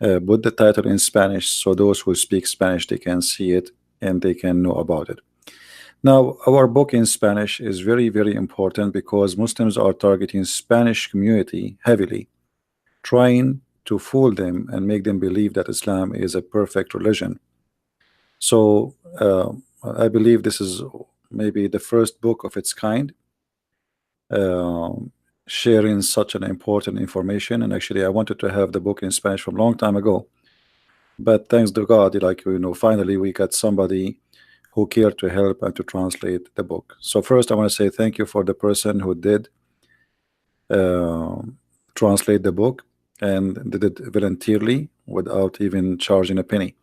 put the title in Spanish so those who speak Spanish they can see it and they can know about it. Now, our book in Spanish is very, very important because Muslims are targeting Spanish community heavily, trying to fool them and make them believe that Islam is a perfect religion. So I believe this is maybe the first book of its kind, uh, sharing such an important information. And actually, I wanted to have the book in Spanish from a long time ago, but thanks to God, like finally we got somebody who cared to help and to translate the book. So first, I want to say thank you for the person who did uh, translate the book and did it voluntarily without even charging a penny.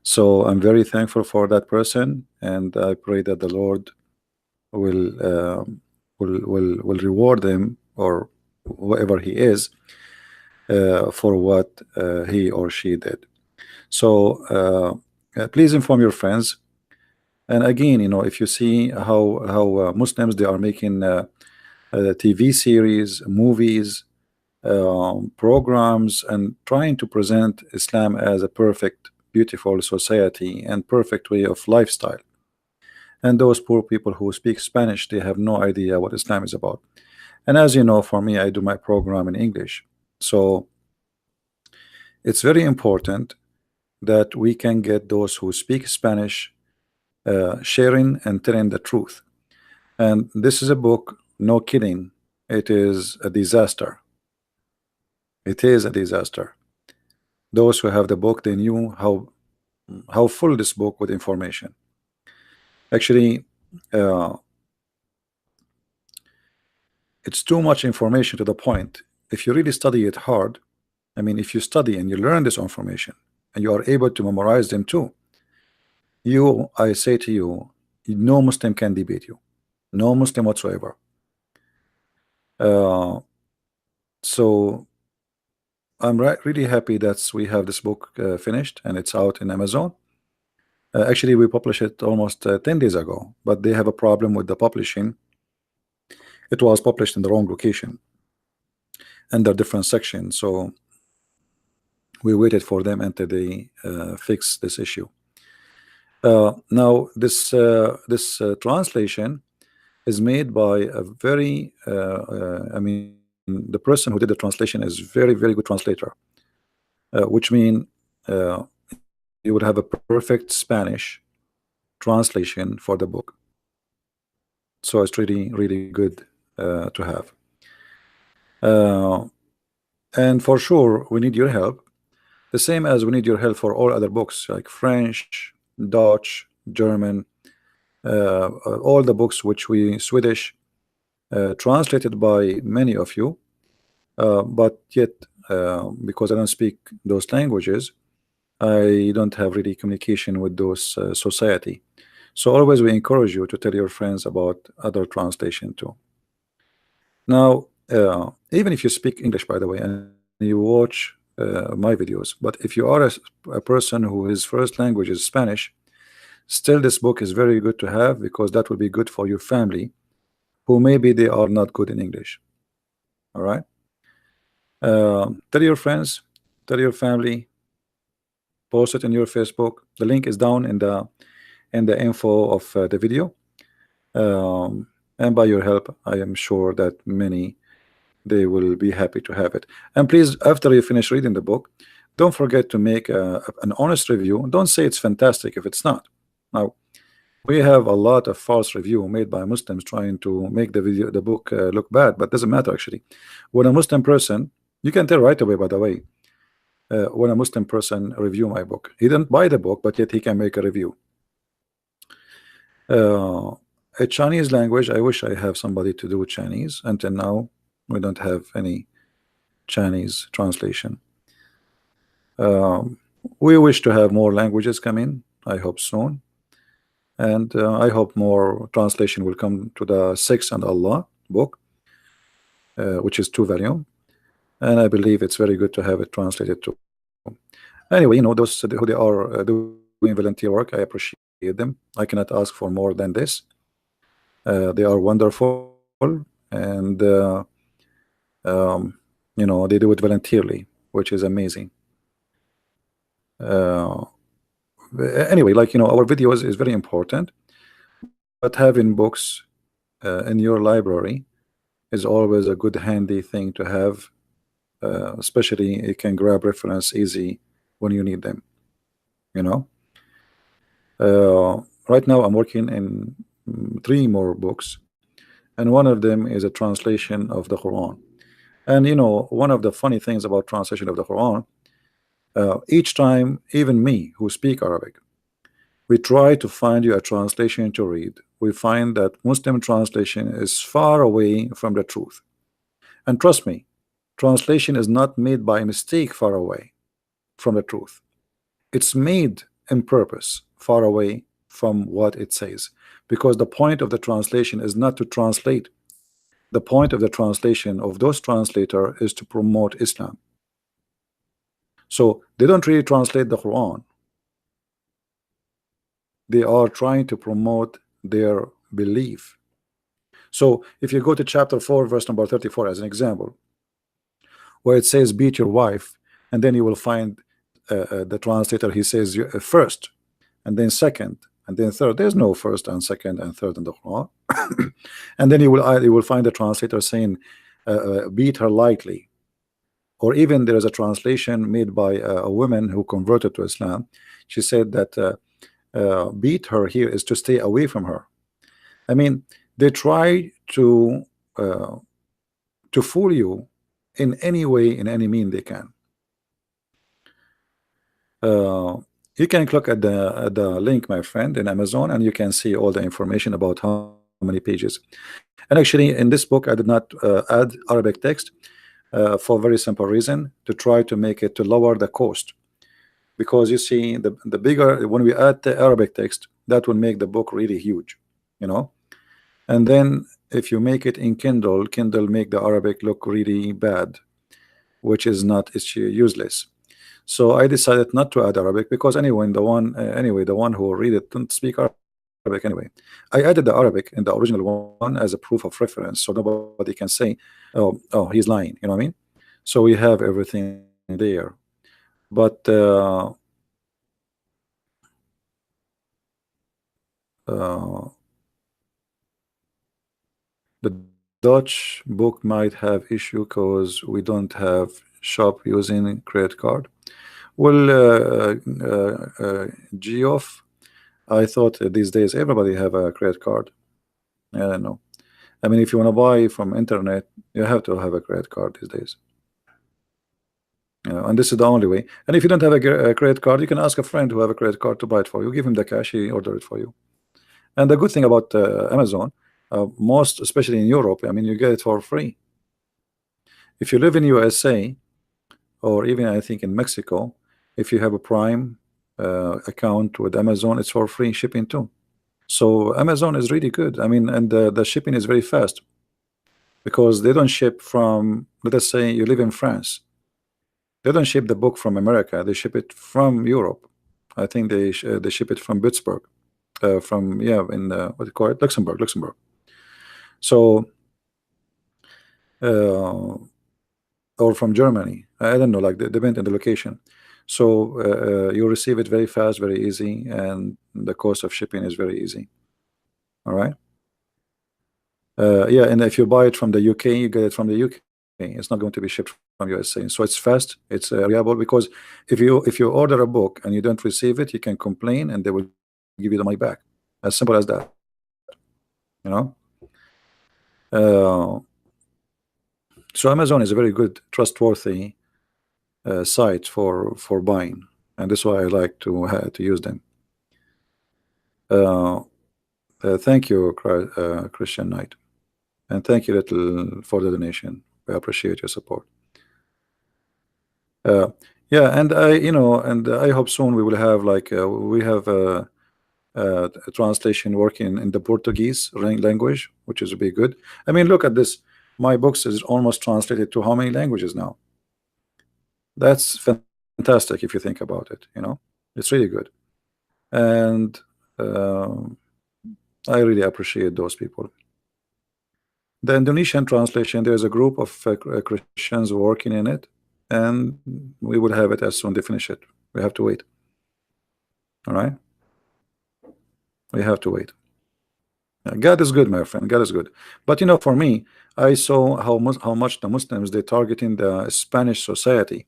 So I'm very thankful for that person, and I pray that the Lord will will reward him, or whoever he is, for what he or she did. So please inform your friends. And again, if you see how Muslims, they are making TV series, movies, programs, and trying to present Islam as a perfect, beautiful society and perfect way of lifestyle. And those poor people who speak Spanish, they have no idea what Islam is about. And as you know, for me, I do my program in English. So it's very important that we can get those who speak Spanish sharing and telling the truth. And this is a book, no kidding, it is a disaster. It is a disaster. Those who have the book, they knew how full this book with information. Actually, it's too much information to the point. If you really study it hard, I mean, if you study and you learn this information and you are able to memorize them too, I say to you, no Muslim can debate you, no Muslim whatsoever. So I'm really happy that we have this book finished and it's out in Amazon. Actually, we published it almost 10 days ago, but they have a problem with the publishing. It was published in the wrong location under different sections, so we waited for them until they fix this issue. Now this translation is made by a very I mean, the person who did the translation is very, very good translator, which means you would have a perfect Spanish translation for the book. So it's really, really good to have. And for sure, we need your help, the same as we need your help for all other books like French, Dutch, German, all the books which we Swedish, translated by many of you, but yet because I don't speak those languages, I don't have really communication with those society. So always we encourage you to tell your friends about other translation too. Now, even if you speak English, by the way, and you watch my videos, but if you are a person who his first language is Spanish, still this book is very good to have, because that will be good for your family who maybe they are not good in English. All right, tell your friends, tell your family, post it in your Facebook. The link is down in the info of the video, and by your help, I am sure that many, they will be happy to have it. And please, after you finish reading the book, don't forget to make an honest review. Don't say it's fantastic if it's not. Now, we have a lot of false review made by Muslims trying to make the book look bad, but doesn't matter actually. When a Muslim person, you can tell right away, by the way, when a Muslim person review my book, he didn't buy the book, but yet he can make a review. A Chinese language, I wish I have somebody to do Chinese. Until now, we don't have any Chinese translation. We wish to have more languages come in, I hope soon. And I hope more translation will come to the Six and Allah book, which is 2 volume, and I believe it's very good to have it translated too. Anyway, those who they are doing volunteer work, I appreciate them. I cannot ask for more than this. They are wonderful, and they do it voluntarily, which is amazing. uh, anyway, like, our videos is very important, but having books in your library is always a good handy thing to have. Especially you can grab reference easy when you need them, you know. Right now I'm working in three more books, and one of them is a translation of the Quran. And one of the funny things about translation of the Quran, each time, even me who speak Arabic, we try to find you a translation to read, we find that Muslim translation is far away from the truth. And trust me, translation is not made by mistake far away from the truth. It's made in purpose far away from what it says, because the point of the translation is not to translate. The point of the translation of those translator is to promote Islam. So they don't really translate the Quran. They are trying to promote their belief. So if you go to chapter 4 verse number 34 as an example, where it says beat your wife, and then you will find the translator, he says first, and then second, and then third. There's no first and second and third in the Quran. And then you will find the translator saying beat her lightly. Or even there is a translation made by a woman who converted to Islam. She said that beat her here is to stay away from her. I mean, they try to fool you in any way, in any mean they can. You can click at the link, my friend, in Amazon, and you can see all the information about how many pages. And actually, in this book, I did not add Arabic text for a very simple reason, to try to make it to lower the cost. Because you see, the bigger, when we add the Arabic text, that will make the book really huge, and then if you make it in Kindle make the Arabic look really bad, which is not, it's useless. So I decided not to add Arabic, because anyway, the one who will read it don't speak Arabic anyway. I added the Arabic in the original one as a proof of reference, so nobody can say, oh, he's lying, you know what I mean? So we have everything there. But the Dutch book might have issue because we don't have shop using credit card. Well, Geoff, I thought these days everybody have a credit card. I don't know. I mean, if you want to buy from internet, you have to have a credit card these days. And this is the only way. And if you don't have a credit card, you can ask a friend who have a credit card to buy it for you. Give him the cash, he order it for you. And the good thing about Amazon, most especially in Europe, I mean, you get it for free. If you live in USA, or even I think in Mexico, if you have a Prime account with Amazon, it's for free shipping too. So Amazon is really good. I mean, and the shipping is very fast, because they don't ship from, let us say you live in France, they don't ship the book from America, they ship it from Europe. I think they ship it from Pittsburgh, from in what do you call it, Luxembourg. So or from Germany, I don't know, like depend on the location. So you receive it very fast, very easy, and the cost of shipping is very easy. All right. Yeah, and if you buy it from the UK, you get it from the UK. It's not going to be shipped from USA. So it's fast, it's reliable, because if you order a book and you don't receive it, you can complain and they will give you the money back. As simple as that. So Amazon is a very good, trustworthy site for buying, and that's why I like to use them. Thank you, Christian Knight, and thank you, Little, for the donation. I appreciate your support. Yeah, and I hope soon we will have we have a translation working in the Portuguese language, which is be good. I mean, look at this. My books is almost translated to how many languages now? That's fantastic if you think about it. It's really good, and I really appreciate those people. The Indonesian translation, there's a group of Christians working in it, and we will have it as soon as they finish it. We have to wait. All right, we have to wait. God is good, my friend. God is good. But you know, for me, I saw how much the Muslims they targeting the Spanish society.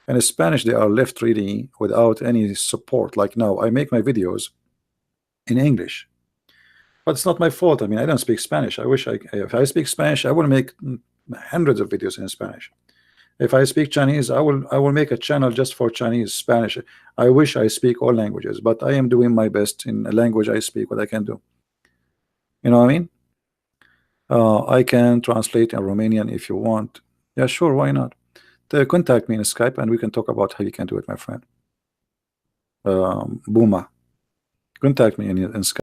And in Spanish, they are left really without any support. Like now, I make my videos in English, but it's not my fault. I mean, I don't speak Spanish. I wish if I speak Spanish, I would make hundreds of videos in Spanish. If I speak Chinese, I will make a channel just for Chinese, Spanish. I wish I speak all languages, but I am doing my best in a language I speak, what I can do. You know what I mean? I can translate in Romanian if you want. Yeah, sure, why not? Contact me in Skype and we can talk about how you can do it, my friend. Booma. Contact me in Skype.